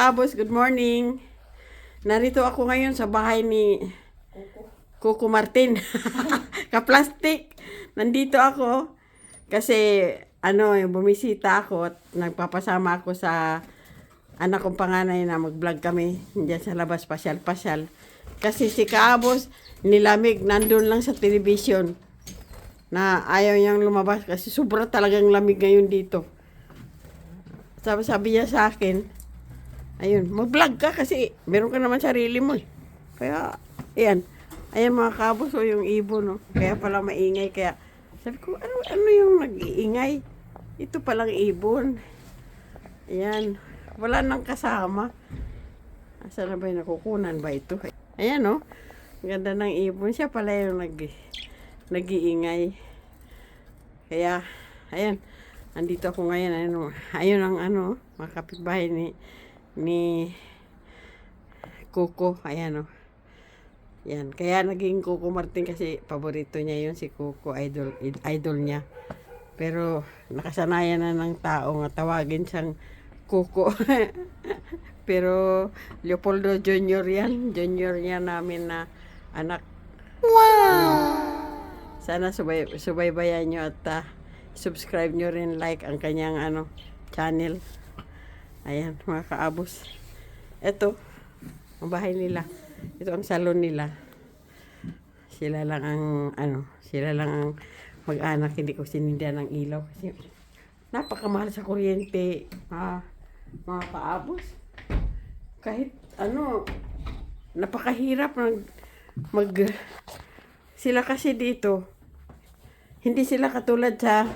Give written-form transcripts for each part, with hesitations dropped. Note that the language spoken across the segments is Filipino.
kaabos, good morning. Narito ako ngayon sa bahay ni Coco Martin. Ka-plastic. Nandito ako kasi bumisita ako at nagpapasama ako sa anak kong panganay na mag-vlog kami diyan sa labas, pasyal-pasyal. Kasi si kaabos nilamig, nandun lang sa television na ayaw niyang lumabas kasi sobra talagang lamig ngayon dito. Sabi niya sa akin, ayun, mag-vlog ka kasi meron ka naman sarili mo eh. Kaya, ayan. Ayan mga kabos o yung ibon, no? Kaya pala maingay. Kaya, sabi ko, ano yung nag-iingay? Ito palang ibon. Ayan. Wala nang kasama. Asa na ba yung nakukunan ba ito? Ayan, no? Ganda ng ibon. Siya pala yung nag-iingay. Kaya, ayan. Andito ako ngayon, ayun ang mga kapitbahay ni Coco, ayan yan, kaya naging Coco Martin kasi paborito niya yun, si Coco, idol niya. Pero nakasanayan na ng tao nga tawagin siyang Coco. Pero Leopoldo Jr. yan, junior niya namin na anak. Wow! Sana subaybayan nyo at subscribe nyo rin, like ang kanyang channel. Ayan mga kaabos. Ito ang bahay nila. Ito ang salon nila. Sila lang ang mag-anak. Hindi ko sinindihan ng ilaw kasi napakamahal sa kuryente. Mga kaabos. Kahit napakahirap sila kasi dito. Hindi sila katulad sa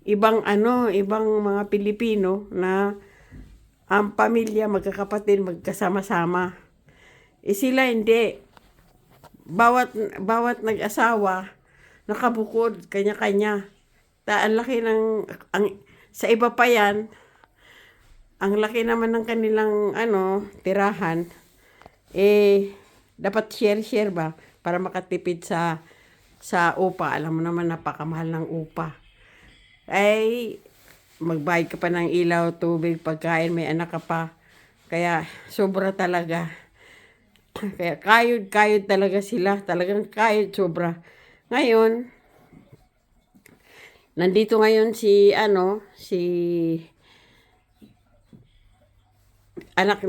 ibang mga Pilipino na ang pamilya, magkakapatid, magkasama-sama. Sila hindi. Bawat nag-asawa, nakabukod, kanya-kanya. Ang laki sa iba pa yan, ang laki naman ng kanilang tirahan, dapat share-share ba para makatipid sa upa. Alam mo naman, napakamahal ng upa. Ay, magbayad ka pa ng ilaw, tubig, pagkain, may anak ka pa. Kaya, sobra talaga. Kaya, kayod talaga sila. Talagang kayod, sobra. Ngayon, nandito ngayon si anak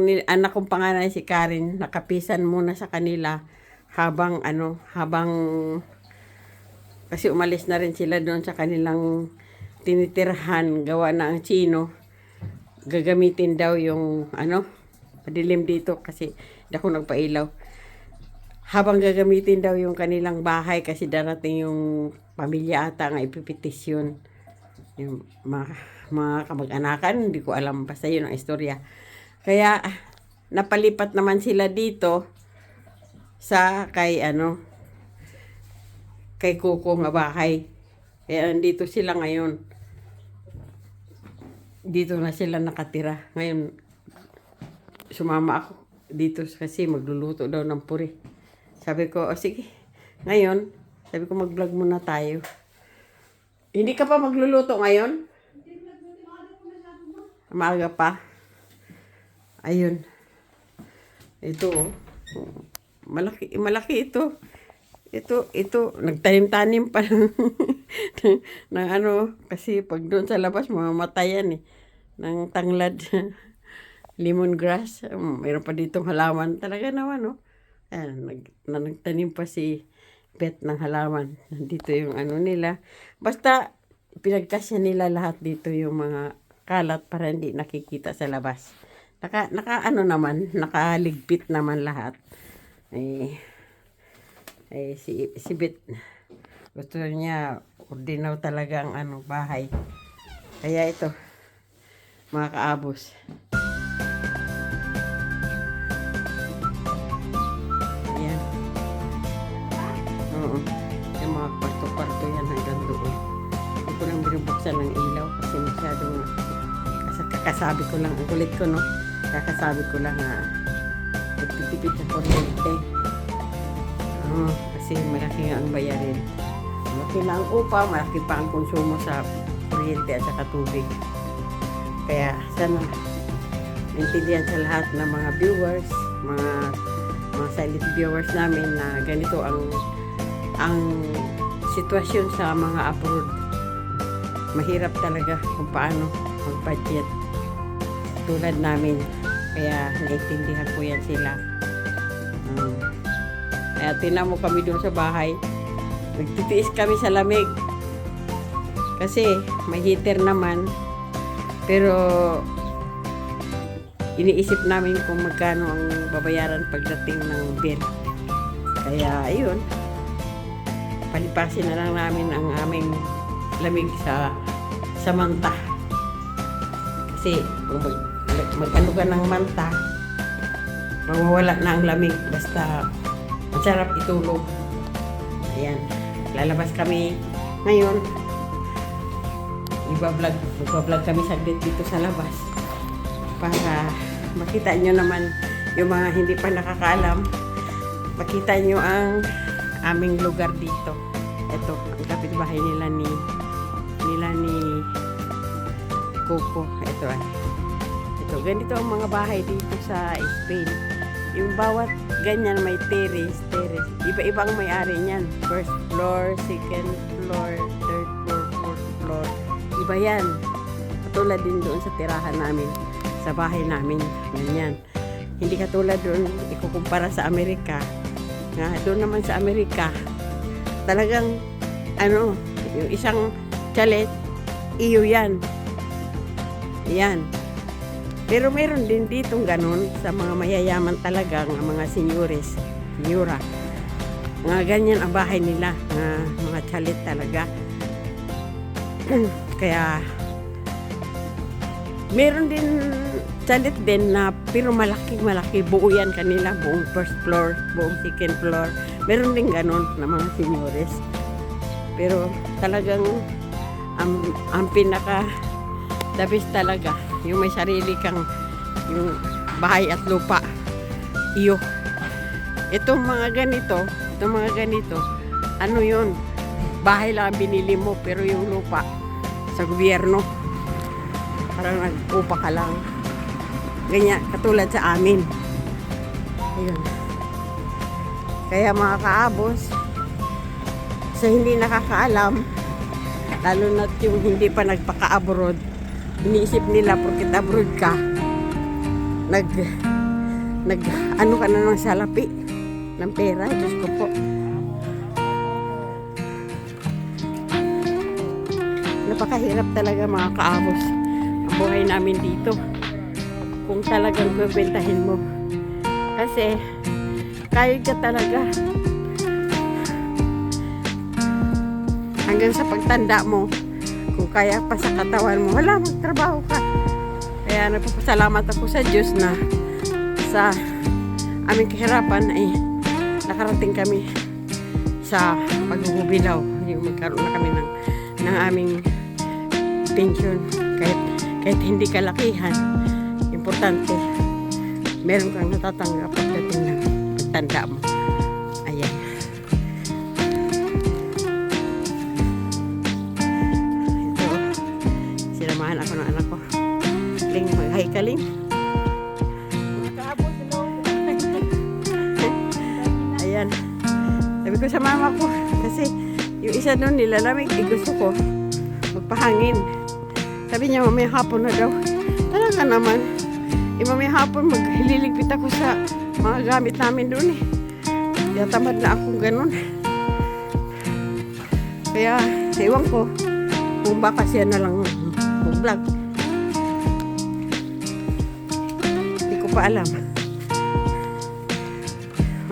kong panganay, si Karen, nakapisan muna sa kanila habang kasi umalis na rin sila doon sa kanilang tinitirhan, gawa na ang Chino. Gagamitin daw yung madilim dito kasi hindi ako nagpailaw. Habang gagamitin daw yung kanilang bahay kasi darating yung pamilya ata nga ipipetisyon. Yung mga kamag-anakan, hindi ko alam, basta yun ang istorya. Kaya napalipat naman sila dito sa kay Coco nga bahay. Kaya nandito sila ngayon. Dito na sila nakatira. Ngayon, sumama ako dito kasi magluluto daw ng puri. Sabi ko, sige. Ngayon, sabi ko mag-vlog muna tayo. Hindi ka pa magluluto ngayon? Maaga pa. Ayun. Ito, malaki ito. Ito, nagtanim-tanim pa ng kasi pag doon sa labas, mamamatayan ng tanglad. Lemongrass. Mayroon pa ditong halaman. Talaga naman, Ayan, nagtanim pa si Beth ng halaman. Nandito yung nila. Basta, pinagkasya nila lahat dito yung mga kalat para hindi nakikita sa labas. Nakaligpit naman lahat. Si Beth, gusto niya ordinaw talaga ang bahay. Kaya ito, mga kaabos. Ayan. Oo. Yung mga kwarto-kwarto yan hanggang doon. Hindi ko lang binubuksan ng ilaw kasi masyadong kakasabi ko lang, ang kulit ko, kakasabi ko lang nagtitipid sa kuryente. Kasi malaki nga ang bayarin. Malaki na ang upa, malaki pa ang konsumo sa kuryente at saka tubig. Kaya sana maintindihan sa lahat ng mga viewers, mga silent viewers namin na ganito ang sitwasyon sa mga abroad. Mahirap talaga kung paano mag-budget tulad namin. Kaya naiintindihan ko yan sila. Kaya tinan mo kami doon sa bahay. Nagtitiis kami sa lamig. Kasi may heater naman. Pero iniisip namin kung magkano ang babayaran pagdating ng bill. Kaya ayun. Palipasin na lang namin ang aming lamig sa manta. Kasi kung mag-ano ka ng manta, mawawala na ang lamig. Basta masarap itulog. Ayan. Lalabas kami ngayon. Magbablog kami saglit dito sa labas para makita nyo naman yung mga hindi pa nakakaalam. Makita nyo ang aming lugar dito. Ito, ang kapitbahay nila ni Coco. Ito ay. Ito, ganito ang mga bahay dito sa Spain. Yung bawat ganyan may terrace. Iba-iba ang may-ari niyan. First floor, second floor, third floor, fourth floor. Iba yan. Katulad din doon sa tirahan namin, sa bahay namin. Ganyan. Hindi katulad doon, ikukumpara sa Amerika. Doon naman sa Amerika, talagang, yung isang chalet, iyo yan. Yan. Pero meron din ditong ganun sa mga mayayaman talagang mga senyora. Mga ganyan ang bahay nila, mga chalet talaga. Kaya meron din chalet din na pero malaki, buo yan kanila, buong first floor, buong second floor. Meron din ganun na mga senyores. Pero talagang ang pinaka the best talaga yung may sarili kang yung bahay at lupa. Iyo. Itong mga ganito, ano yun? Bahay lang ang binili mo, pero yung lupa sa gobyerno. Parang nag-upa ka lang. Ganyan, katulad sa amin. Ayun. Kaya mga kaabos, sa hindi nakakaalam, lalo na yung hindi pa nagpaka-abroad, iniisip nila porket abroad ka, ano ka na ng salapi ng pera. Diyos ko po. Napakahirap talaga mga kaabos ang buhay namin dito kung talagang bebentahin mo, kasi kayod ka talaga hanggang sa pagtanda mo. Kung kaya pa sa katawan mo, wala, magtrabaho ka. Kaya nagpapasalamat ako sa Diyos na sa aming kahirapan ay nakarating kami sa paggugubilaw. Yung magkaroon na kami ng aming pension. Kahit hindi kalakihan, importante meron kang natatanggap pagdating ng pagtanda mo. Ayan. Ito, sinamahan ako ng anak ko. Ling, mag-hi ka, Ling. Ayan. Sabi ko sa mama ko, kasi yung isa doon nilalamig, gusto ko magpahangin. Sabi niya, mamaya hapon na daw. Talaga naman. Mamaya hapon maghililigpit ako sa mga gamit namin doon eh. Kaya tamad na akong ganun. Kaya, ewan ko, kung baka siya na lang mag-vlog. Hindi ko pa alam.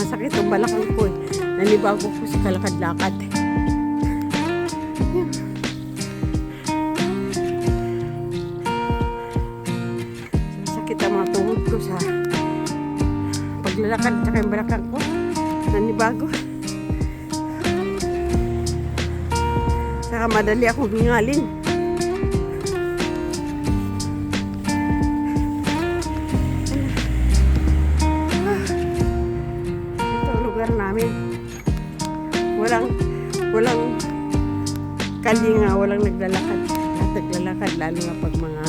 Masakit ang balakang ko eh. Nanibago ko sa kalakad-lakad. Masakit ang mga tuhod ko sa paglalakad sa yung balakang ko. Nanibago. Saka madali akong hingalin. Ito ang lugar namin. Walang kalinga, walang naglalakad. Lahat naglalakad, lalo nga pag mga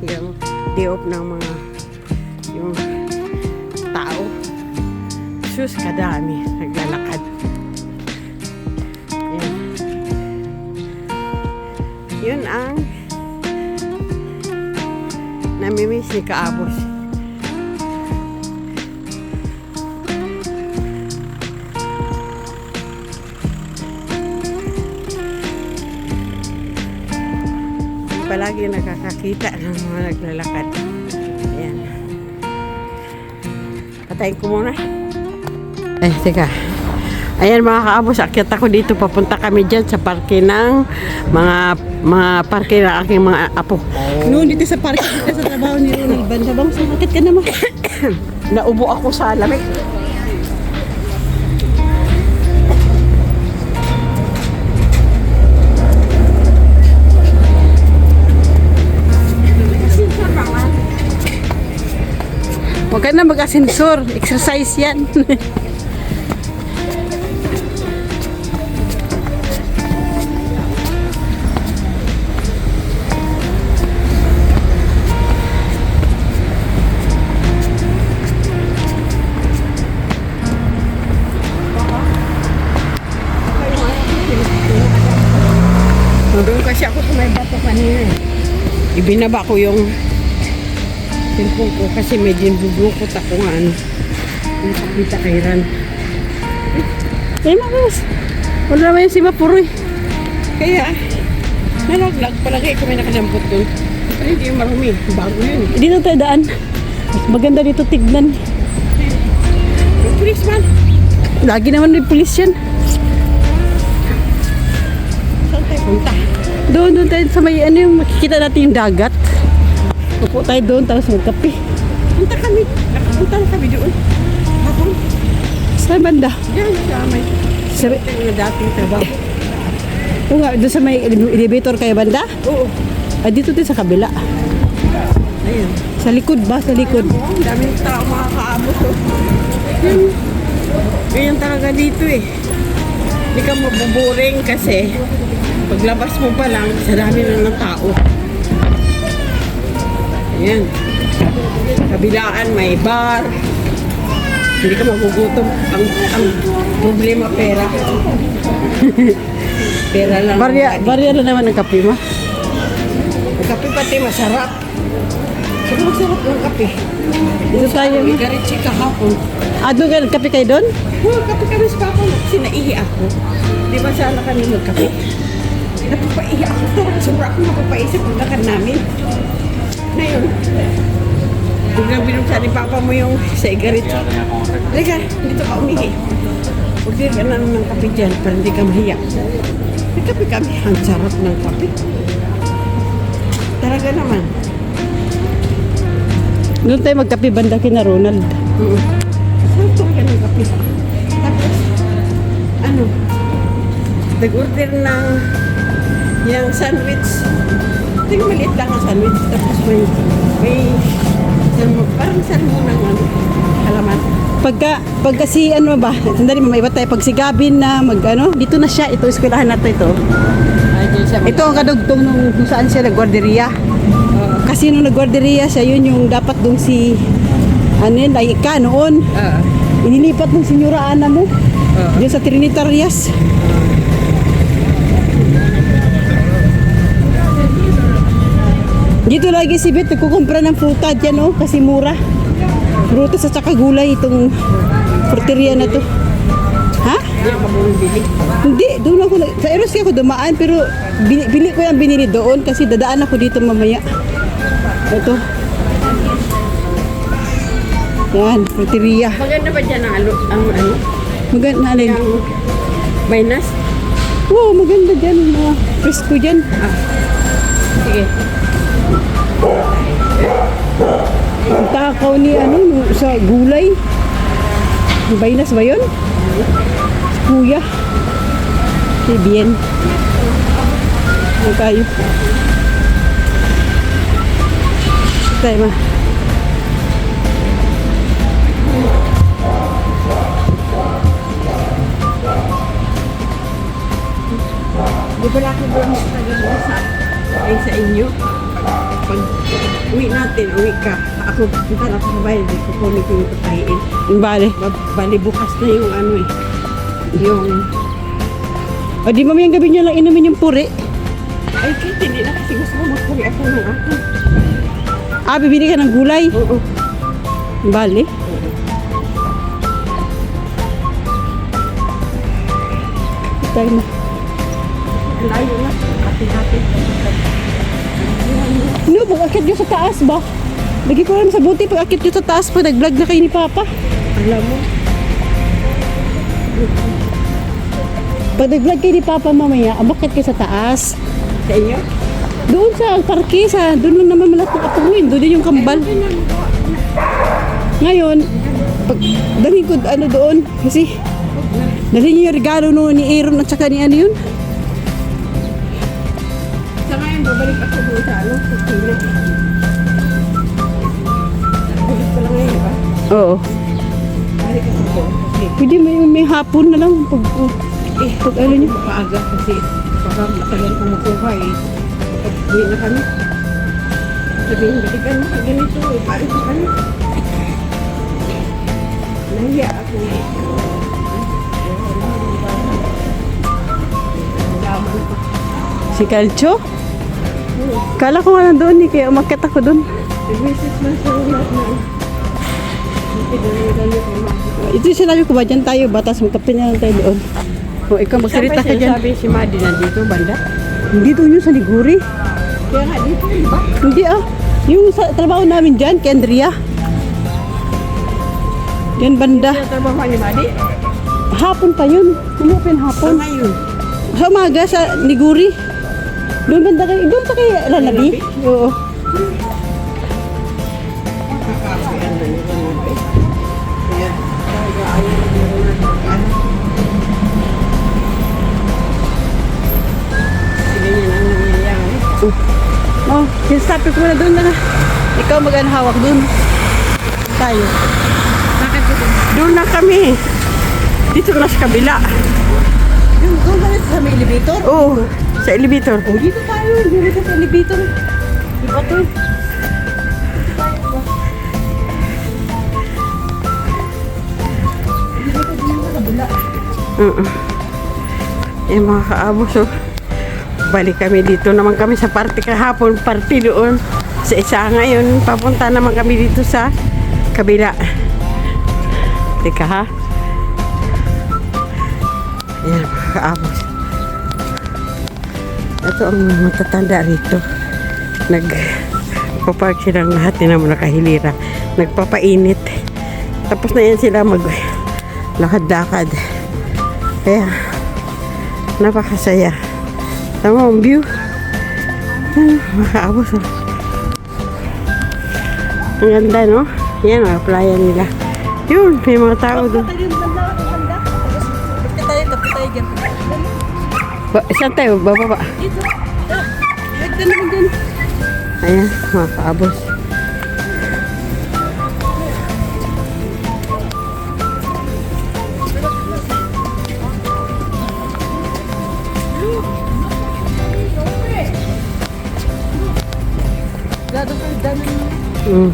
yung day off ng mga yung tao. Sus, kadami naglalakad. Yan. Yun ang namimiss ni Kaabos. Palagi nakakakita ng mga naglalakad. Ayan. Patayin ko muna. Eh, teka. Ayan mga Kaabos, akyat ako dito. Papunta kami dyan sa parke ng mga parke ng aking mga apo. Noon dito sa parke, dito sa trabaho ni Ronald Banda. Bang, sumakit ka naman. Naubo ako sa lamig. Huwag ka na mag-asensor. Exercise yan. Doon kasi ako sa may bato kanina. Ibinaba ko yung cellphone ko kasi medyo bubukot ako nga ano. Nakakita kay Ran. Eh, makas. Wala naman yung si Mapuroy. Kaya, nalaglag palagi kami nakadampot doon. Pero hindi yung marumi. Bago yun. Dito tayo daan. Maganda dito tignan. Yung policeman. Lagi naman may pulis yan. Saan tayo punta? Doon tayo sa may ano yung makikita natin yung dagat. Upo tayo doon tapos magkape. Punta kami. Nakapunta na kami doon. Hapon. Saan banda? Yan, sa may. Sabi, Ito yung dating trabaho. oo nga, doon sa may elevator kayo banda? Oo. Ah, dito din sa kabila. Ayun. Sa likod ba? Sa likod. Oo, ang daming tao makakaabot. Oh. Yan. Ganyan talaga dito eh. Hindi ka mabuboring kasi paglabas mo pa lang, sa dami na ng tao. Ayan. Kabilaan, may bar. Hindi ka magugutom. Ang problema, pera. Pera lang. Barya na naman ang kape mo. Ang kape pati masarap. Saka masarap ng kape. Dito tayo. May garitsi kahapon. Ah, doon ka nagkape kayo doon? Oh, kape kami sa papa mo. Kasi naihi ako. Di ba sana kami magkape? Napapaihi ako. Sobra ako napapaisip ang lakad namin. Ngayon, biglang binuksan ni papa mo yung sigaretso. Halika, dito ka umihi. Huwag din ka na ng kape dyan para hindi ka mahiya. May kape kami. Ang sarap ng kape. Talaga naman. Doon tayo magkape banda kina Ronald. Sarap talaga ng kape. Tapos, ano, nag-order ng yung sandwich. Tingnan maliit lang ang sandwich. Tapos may parang salmo ng ano, halaman. Pagka si ano ba, sandali maiba tayo, pag si Gavin na mag ano, dito na siya, ito eskwelahan natin ito. Ay, dyan siya. Ito ang kadugtong nung kung saan siya nagguarderia. Kasi nung nagguarderia siya, yun yung dapat dong si ano yun, Laika noon. Inilipat ng Senyora Ana mo. Diyan sa Trinitarias. Dito lagi si Beth, nagkukumpra ng fruta dyan oh, kasi mura. Frutas at saka gulay itong fruteria na to. Ha? Hindi ka bumibili. Hindi, doon ako, sa Eroski ako dumaan, pero bili ko yung binili doon kasi dadaan ako dito mamaya. Ito. Yan, fruteria. Maganda ba dyan ang ano? Maganda, alin? Yung maynas? Wow, maganda dyan, mga presko dyan. Sige. Ang takaw ni ano, sa gulay. Baynas ba yun? Kuya. Si Bien. Ano tayo? Tayo ma. Di pala ako doon sa taga sa inyo. pag uwi natin, uwi ka. Ako, punta na ako sa bahay, di ko kunin ko yung patayin. Bale. Bali bukas na yung ano eh. Yung, O di mamayang gabi niya lang inumin yung puri. ay kahit hindi na kasi gusto ko magpuri ako ng akin. Ah, bibili ka ng gulay. Oo. Bale. Tayo na. Ang layo na. Hati-hati. No, pag-akit nyo sa taas ba? Lagi ko alam sa buti pag-akit nyo sa taas pag nag-vlog na kayo ni Papa. Alam mo. Pag nag-vlog kayo ni Papa mamaya, amakit kayo sa taas. Sa inyo? Doon sa parke, doon lang naman malat ng apuin. Doon din yung kambal. Ngayon, pag dalhin ko ano doon, kasi dalhin niyo yung regalo no, ni Aaron at saka ni ano yun. Sa ngayon, babalik ako doon sa ano, sa Chile. Balik ko lang ngayon, di ba? Oo. Balik ako doon. Kasi, Pwede may hapon na lang pag ano niyo. maaga kasi baka matagal kong makuha eh. Kapag uwi na kami. Sabihin, balikan mo sa ganito eh. Balik na kami. Nahiya ako eh. Laman ko. Si Calcio? Kala ko nga nandoon eh, kaya umakit ako doon. Nag-message man sa lahat na. Hindi dali ko Ito yung sinabi ko ba, dyan tayo ba? Tapos magkapin na lang tayo doon. O ikaw magsalita ka dyan. Sabi si Madi nandito, banda. Hindi doon yung sa Liguri. Kaya nga dito, di ba? Hindi ah. Yung sa trabaho namin dyan, kay Andrea. Yan banda. Kaya trabaho ni Madi. Hapon pa yun. Umupin hapon. ngayon. Sa umaga sa Liguri. Doon banda kayo. Doon pa kay Lanabi. Oo. Kakakuyan na nila natin. Kaya, talaga ayaw na meron na ano. Sige niya lang nangyayari. Oh, sinasabi ko na doon na. Ikaw mag-anhawak doon. Tayo. Bakit ko doon na kami. Dito na sa kabila. Doon ba sa may elevator? Oo, sa elevator. Oh, dito tayo. Dito sa elevator. Iba to. Eh mga kaabos, oh. Balik kami dito naman kami sa party kahapon, party doon. Sa isa ngayon, papunta naman kami dito sa kabila. Teka ha. Ayan mga kaabos. Ito ang matatanda rito. Nagpapark silang lahat, na mo nakahilira. Nagpapainit. Tapos na yan sila lakad-lakad. Kaya, napakasaya. Tama ang view. Yan, makaabos. Oh. Ang ganda, no? Yan, mga playa nila. Yun, may mga tao doon. Saan tayo? Bababa. Dito. Nagdan naman dyan. Ayan, mga kaabos. Gado ka dami. Mm.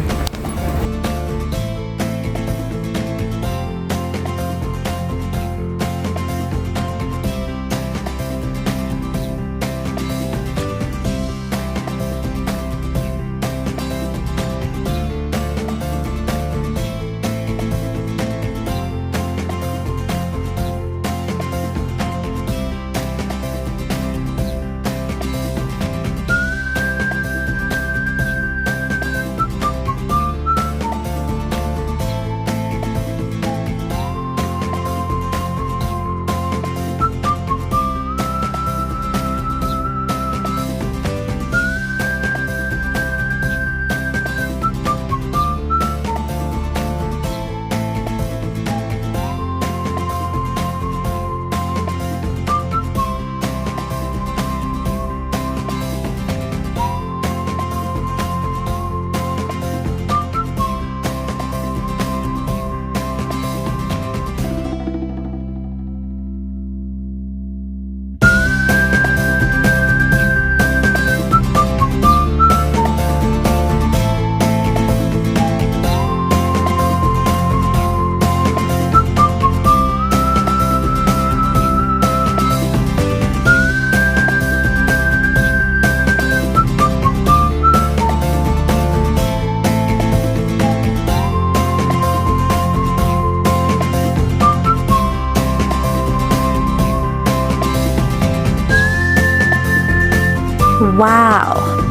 Wow.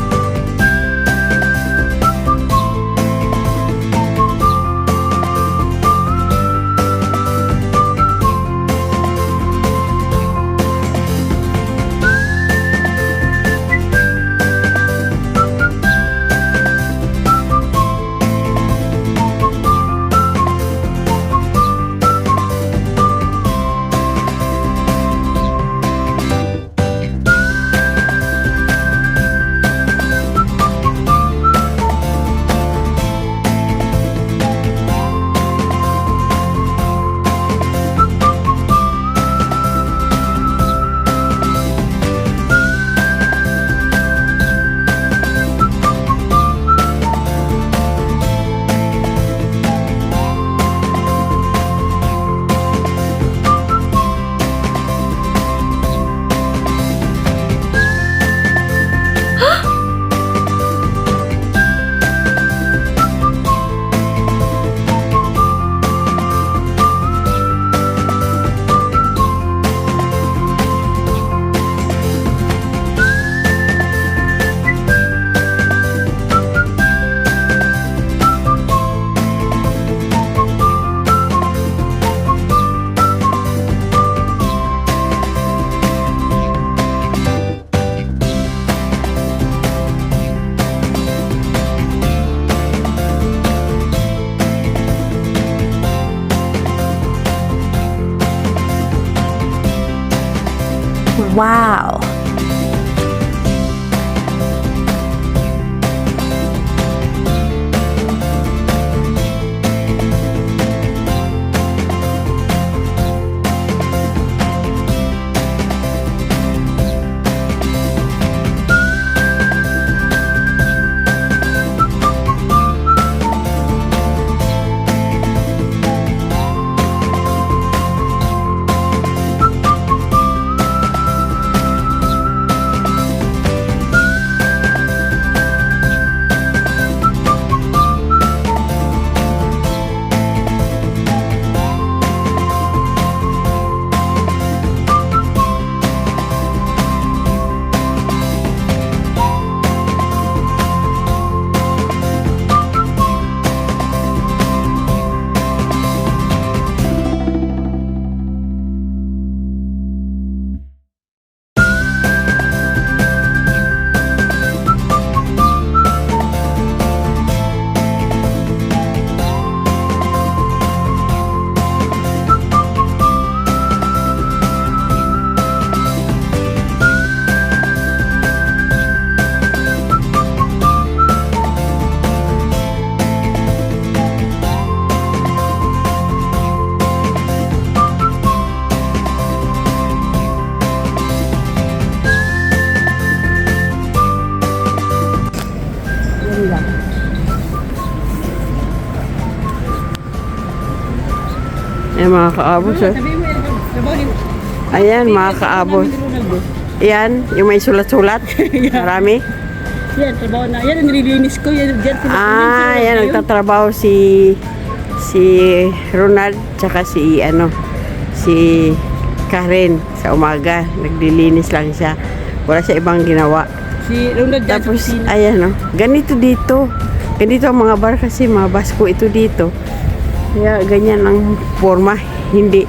Wow. Yan lang. Ayan mga kaabos. Oh. Sabi mo, trabaho Ayan mga kaabos. Ayan, yung may sulat-sulat. Marami. Yan, trabaho na. Yan, ang nililinis ko. Yan, dyan. Yan, nagtatrabaho si Ronald tsaka si Karen sa umaga. Naglilinis lang siya. Wala siya ibang ginawa. Si Ronald dyan. Tapos, ayan ganito dito. Ganito ang mga bar kasi, mga basko ito dito. Kaya ganyan ang forma. Hindi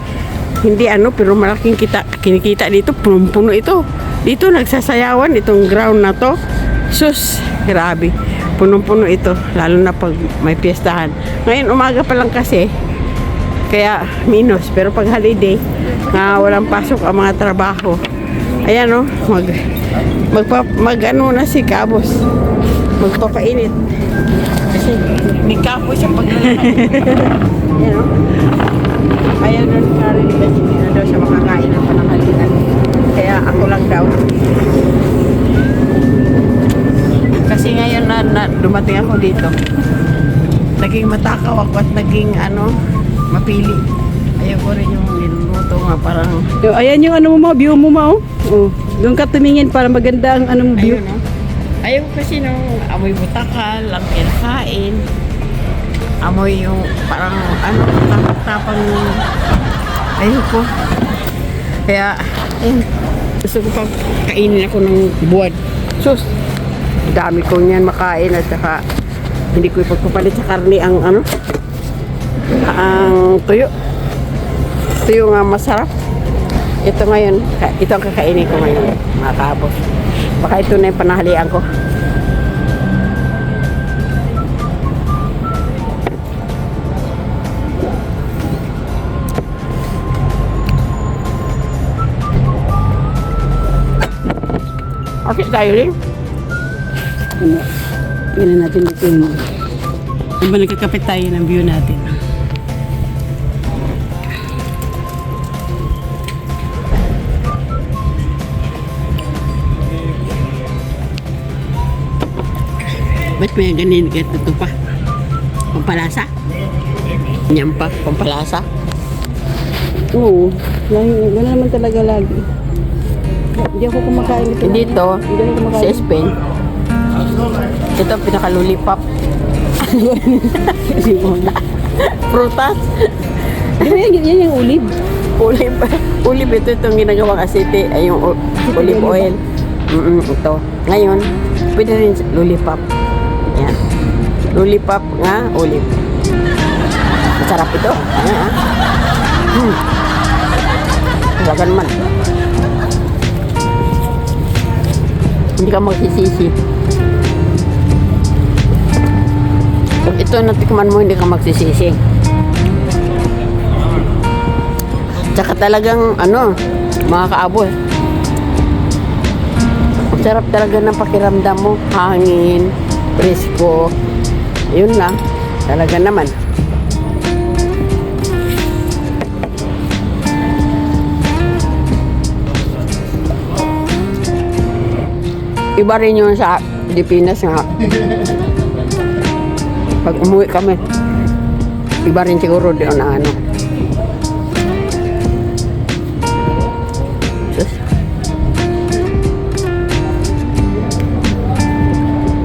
pero malaking kinikita dito. Punong-puno ito. Dito nagsasayawan itong ground na to. Sus, grabe. Punong-puno ito. Lalo na pag may piyestahan. Ngayon, umaga pa lang kasi. Kaya minus. Pero pag holiday, walang pasok ang mga trabaho. Ayan na si Kabos. Magpapainit. Kasi may kapo siya paglalakad. Ayan ayaw doon Karen kasi hindi na daw siya makakain ng panangalinan. Kaya ako lang daw. Kasi ngayon na dumating ako dito. Naging matakaw ako at naging mapili. Ayaw ko rin yung niluluto nga parang... Ayan yung view mo oh. Doon ka tumingin para maganda ang view. Ayun, ayaw ko kasi amoy butakal, ang kinakain. Amoy yung parang tapang ayaw ko. Kaya, gusto ko pa kainin ako ng buwad. Sus, dami ko niyan makain at saka hindi ko ipagpapalit sa karne ang ang tuyo. Tuyo nga masarap. Ito ngayon, ito ang kakainin ko ngayon, mga kaabos. Baka ito na yung panahalian ko. Okay tayo rin. Tingnan natin dito yung... Diba nagkakapit tayo ng view natin? Ba't may ganin ito pa? Pampalasa? Yan pa, pampalasa. Oo. Gano'n naman talaga lagi. Hindi ako kumakain nito. Dito, Hindi ako kumakain. sa Spain, ito ang pinaka-lollipop. Prutas. Di ba yan yung olive? Olive ito itong ginagawang asete, ay yung olive oil. Ito. Ngayon, pwede rin lollipop. Yan. Lollipop nga, olive. Masarap ito. Ayan, Talaga naman. Hindi ka magsisisi. Kung ito natikman mo, hindi ka magsisisi. Tsaka talagang, mga kaabos. Sarap talaga ng pakiramdam mo. Hangin, presko. Yun lang. Talaga naman. Iba rin yun sa Pilipinas nga. Pag umuwi kami, iba rin siguro doon na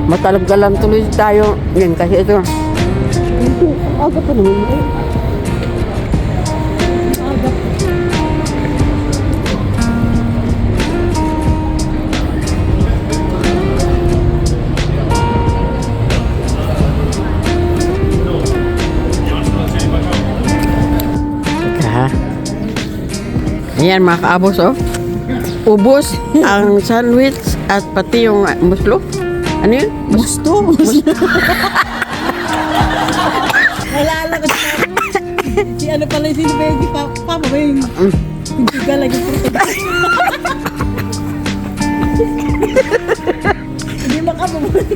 Matalaggalan tuloy tayo. Yan kasi ito. Aga pa naman. Aga. Ayan mga kaabos, ubos ang sandwich at pati yung muslo. Ano yun? Gusto. Nalala ko si ano pala yung sinibay si Papa ba yung hindi ka lagi puro. Hindi makabubuli.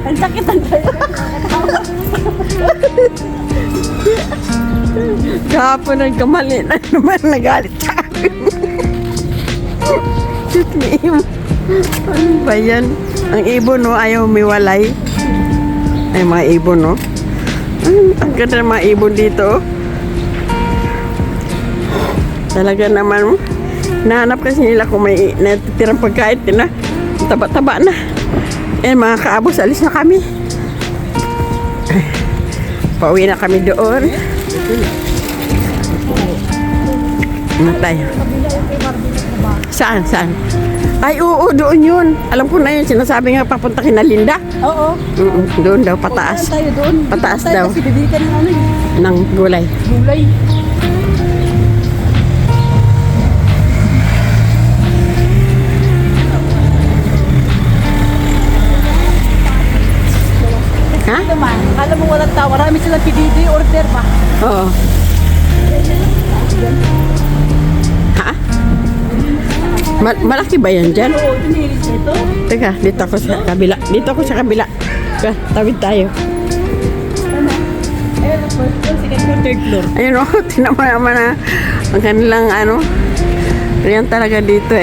Ang sakit ang tayo. Kahapon ang kamali na naman nagalit sa akin. Shit me. Ano ba yan? Ang ibon ayaw miwalay. Ay mga ibon ang ganda ng mga ibon dito. Talaga naman nahanap kasi nila kung may natitirang pagkain na taba-taba na. Mga kaabos, alis na kami. Pauwi na kami doon. Ano tayo? Saan? Ay, oo, doon yun. Alam ko na yun. Sinasabi nga papunta kina Linda. Oo. Doon daw, pataas. Tayo doon. Pataas tayo daw. Kasi bibili ka ng Ng gulay. Gulay. Ha? Naman, alam mo walang tao. Marami silang PDD order ba? Oo. Ha? Malaki ba yan dyan? Oo, dinilis ito. Teka, dito ako sa kabila. Tawid tayo. Ayun, first floor, second floor, third floor. Ayun tinan mo naman ang kanilang riyan talaga dito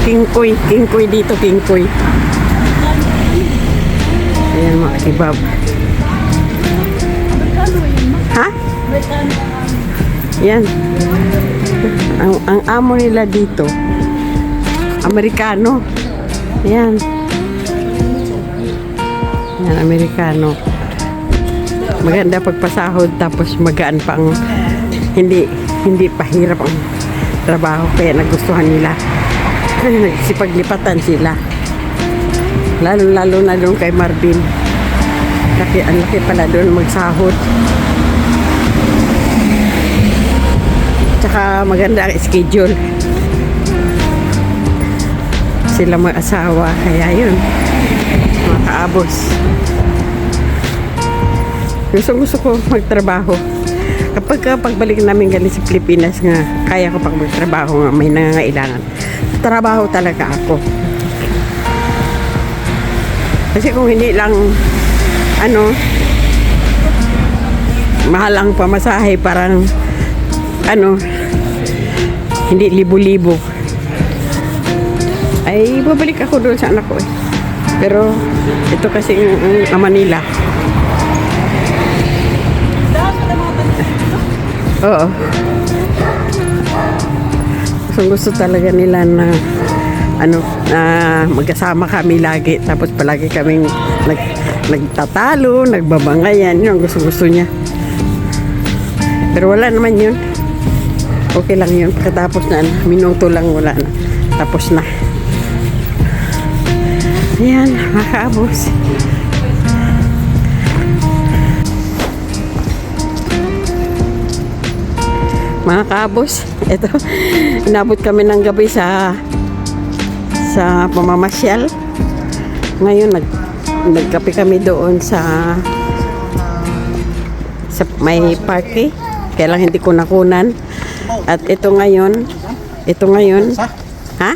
Kingkoy dito, Kingkoy. Ayan mga kebab. Ha? Yan. Ang amo nila dito, Amerikano. Yan. Yan, Amerikano. Maganda pagpasahod tapos magaan pa ang hindi pahirap ang magtrabaho kaya nagustuhan nila. Nagsipaglipatan sila. Lalo na doon kay Marvin. Ang laki pala doon magsahod. Tsaka maganda ang schedule. Sila mag-asawa. Kaya yun. Mga kaabos. Gusto ko magtrabaho. Kapag pagbalik namin galing sa Pilipinas nga, kaya ko pag magtrabaho nga, may nangangailangan. Trabaho talaga ako. Kasi kung hindi lang, mahal ang pamasahe, parang, hindi libo-libo. Ay, babalik ako doon sa anak ko eh. Pero, ito kasi ang Manila. Oo. Gusto talaga nila na magkasama kami lagi, tapos palagi kaming nagtatalo, nagbabangayan. Yun ang gusto niya. Pero wala naman yun. Okay lang yun. Pagkatapos na, minuto lang, wala na. Tapos na. Ayan, mga kaabos. Mga kaabos, ito, inabot kami ng gabi sa pamamasyal. Ngayon, nagkape kami doon sa may party. Kaya lang hindi ko nakunan. At ito ngayon, ha?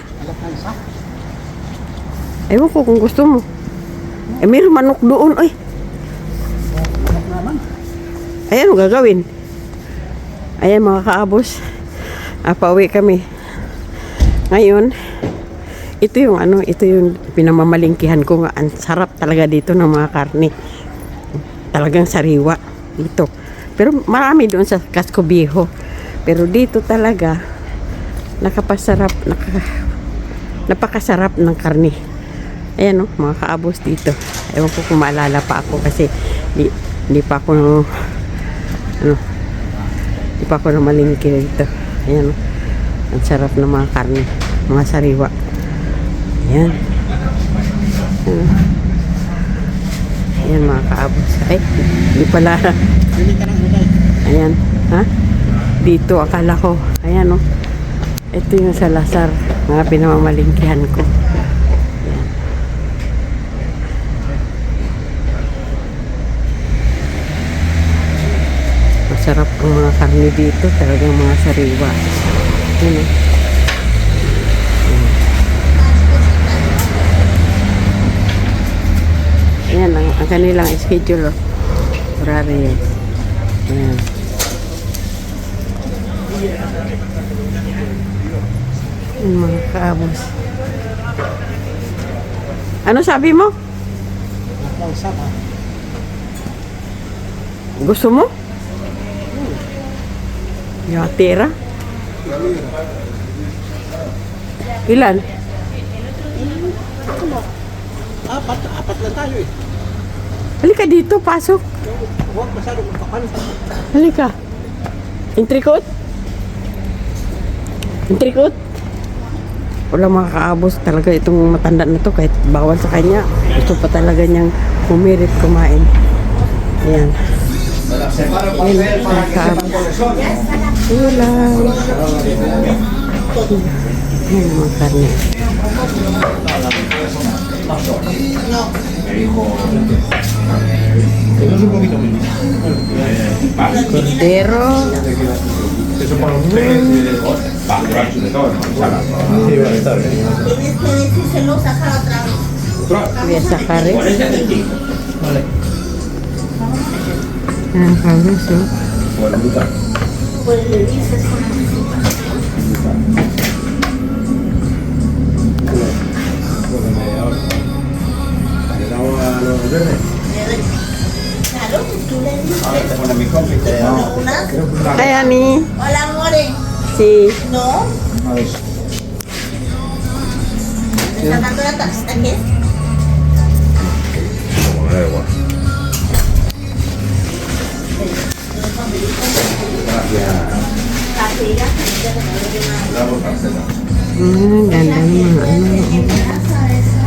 Ewan ko kung gusto mo. Mayroon manok doon, oy. Ayan, ano gagawin? Ayan mga kaabos, pauwi kami. Ngayon, ito yung pinamamalingkihan ko nga. Ang sarap talaga dito ng mga karne. Talagang sariwa dito. Pero marami doon sa Casco Viejo. Pero dito talaga, napakasarap ng karne. Ayan mga kaabos dito. Ewan ko kung maalala pa ako kasi hindi pa ako Di pa ako na malingki dito. Ayan. Ang sarap ng mga karne. Mga sariwa. Ayan. Ayan mga kaabos. Ay, hindi pala. Ayan. Ha? Dito akala ko. Ayan Ito yung sa Lazar. Mga pinamamalingkihan ko. Ayan. Masarap ang mga karne dito, talagang mga sariwa. Ayan ang kanilang schedule. Marami yan. Ayan. Ayan mga kaabos. Ano sabi mo? Gusto mo? Yung tira? Ilan? Apat lang tayo eh. Halika dito, pasok. Huwag masyadong magkapan. Halika. Intrikot? Intrikot? Wala makakaabos talaga itong matanda na to kahit bawal sa kanya. Gusto pa talaga niyang humirit kumain. Ayan. Ayan, makakaabos. Ulang. Ayan ang mga karne. Cordero. Biasa kare. Halus ya. Kaya nih si No. Sacando la tarjeta, ¿qué? Ganda ng mga ano.